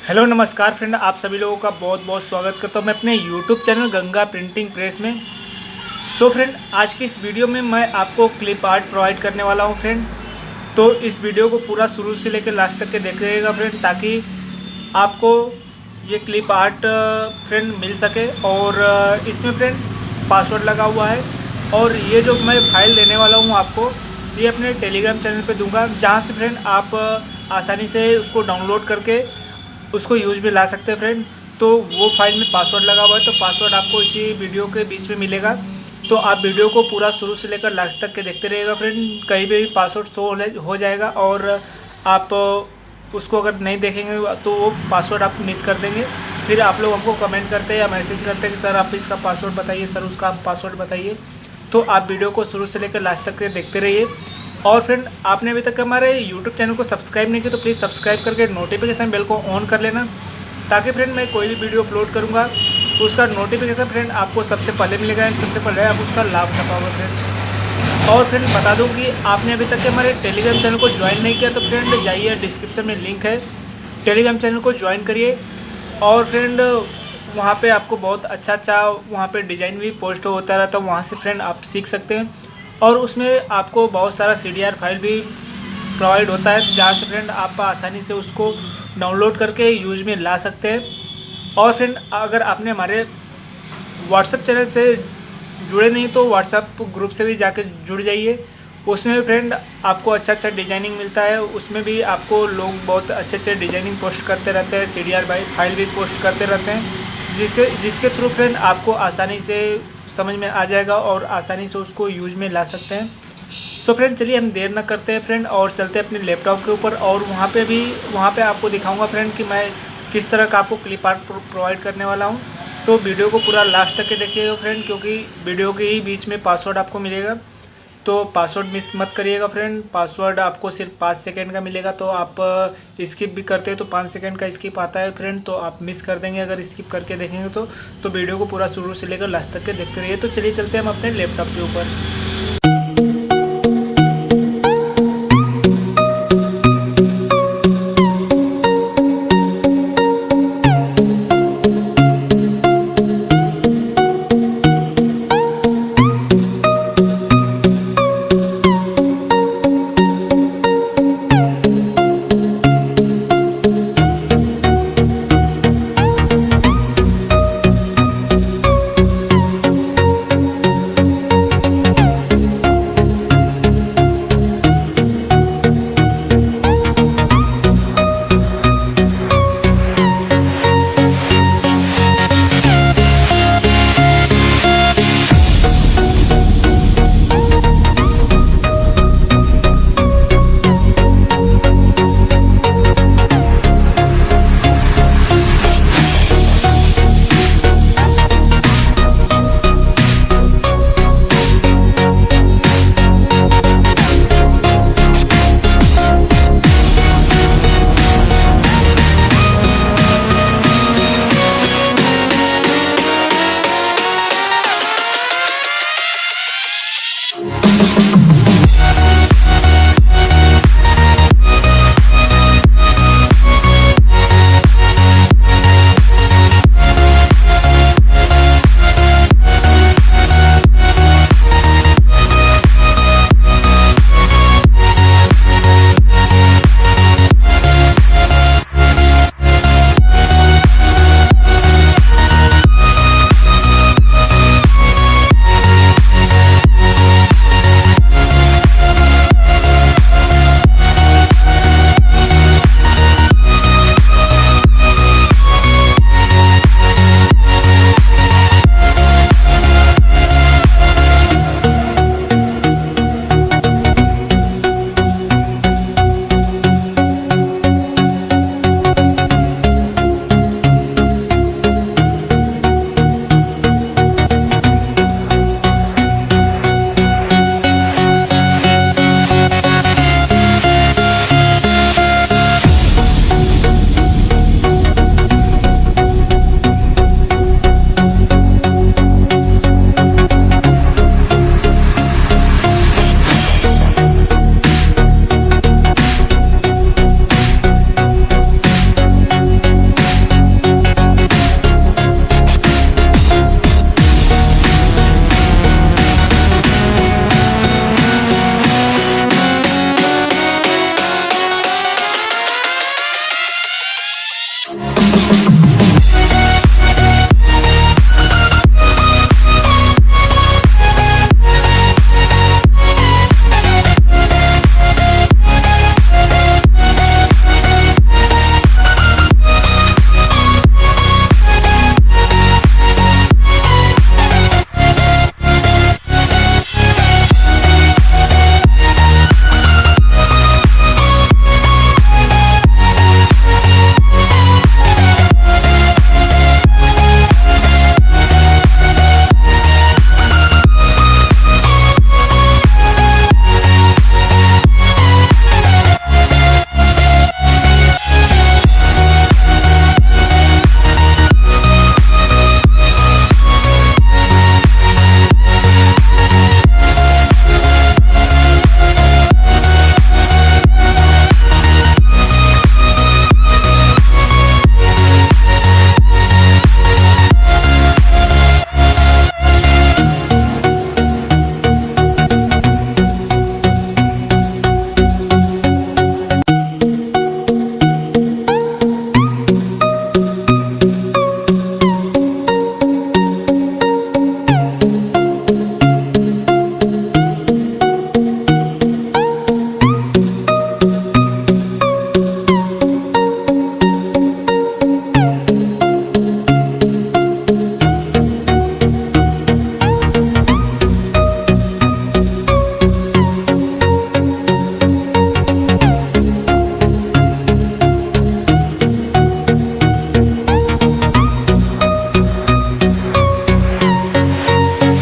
Hello नमस्कार friend, आप सभी लोगों का बहुत बहुत स्वागत करता हूँ मैं अपने YouTube channel Ganga printing press में। फ्रेंड, आज की इस वीडियो में मैं आपको क्लिप आर्ट प्रोवाइड करने वाला हूँ फ्रेंड। तो इस वीडियो को पूरा शुरू से लेकर लास्ट तक के देखिएगा फ्रेंड, ताकि आपको ये क्लिप आर्ट फ्रेंड मिल सके। और इसमें फ्रेंड पासवर्ड लगा हुआ है, और ये जो मैं फाइल देने वाला हूँ आपको, ये अपने टेलीग्राम चैनल पे दूंगा, जहाँ से फ्रेंड आप आसानी से उसको डाउनलोड करके उसको यूज में ला सकते हैं फ्रेंड। तो वो फाइल में पासवर्ड लगा हुआ है, तो पासवर्ड आपको इसी वीडियो के बीच में मिलेगा। तो आप वीडियो को पूरा शुरू से लेकर लास्ट तक के देखते रहिएगा फ्रेंड, कहीं भी पासवर्ड शो हो जाएगा और आप उसको अगर नहीं देखेंगे तो वो पासवर्ड आप मिस कर देंगे। फिर आप लोग हमको कमेंट करते हैं या मैसेज करते हैं कि सर आप इसका पासवर्ड बताइए, सर उसका पासवर्ड बताइए। तो आप वीडियो को शुरू से लेकर लास्ट तक के देखते रहिए। और फ्रेंड, आपने अभी तक हमारे यूट्यूब चैनल को सब्सक्राइब नहीं किया तो प्लीज़ सब्सक्राइब करके नोटिफिकेशन बेल को ऑन कर लेना, ताकि फ्रेंड मैं कोई भी वीडियो अपलोड करूँगा तो उसका नोटिफिकेशन फ्रेंड आपको सबसे पहले मिलेगा, सबसे पहले आप उसका लाभ उठा पाओगे फ्रेंड। और फ्रेंड बता दूँ कि आपने अभी तक हमारे टेलीग्राम चैनल को ज्वाइन नहीं किया तो फ्रेंड जाइए, डिस्क्रिप्शन में लिंक है, टेलीग्राम चैनल को ज्वाइन करिए। और फ्रेंड वहाँ पे आपको बहुत अच्छा वहाँ पे डिज़ाइन भी पोस्ट होता रहता है, वहाँ से फ्रेंड आप सीख सकते हैं। और उसमें आपको बहुत सारा CDR फाइल भी प्रोवाइड होता है, जहाँ से फ्रेंड आप आसानी से उसको डाउनलोड करके यूज में ला सकते हैं। और फ्रेंड अगर आपने हमारे व्हाट्सएप चैनल से जुड़े नहीं तो व्हाट्सएप ग्रुप से भी जाके जुड़ जाइए। उसमें भी फ्रेंड आपको अच्छा डिज़ाइनिंग मिलता है, उसमें भी आपको लोग बहुत अच्छे डिज़ाइनिंग पोस्ट करते रहते हैं, CDR फाइल भी पोस्ट करते रहते हैं, जिसके थ्रू फ्रेंड आपको आसानी से समझ में आ जाएगा और आसानी से उसको यूज में ला सकते हैं। फ्रेंड चलिए हम देर ना करते हैं फ्रेंड और चलते हैं अपने लैपटॉप के ऊपर, और वहाँ पे आपको दिखाऊंगा फ्रेंड कि मैं किस तरह का आपको क्लिप आर्ट प्रोवाइड करने वाला हूँ। तो वीडियो को पूरा लास्ट तक के देखिएगा फ्रेंड, क्योंकि वीडियो के ही बीच में पासवर्ड आपको मिलेगा, तो पासवर्ड मिस मत करिएगा फ्रेंड। पासवर्ड आपको सिर्फ 5 सेकंड का मिलेगा, तो आप स्किप भी करते हैं तो 5 सेकंड का स्किप आता है फ्रेंड, तो आप मिस कर देंगे अगर स्किप करके देखेंगे तो वीडियो को पूरा शुरू से लेकर लास्ट तक के देखते रहिए। तो चलिए चलते हैं हम अपने लैपटॉप के ऊपर।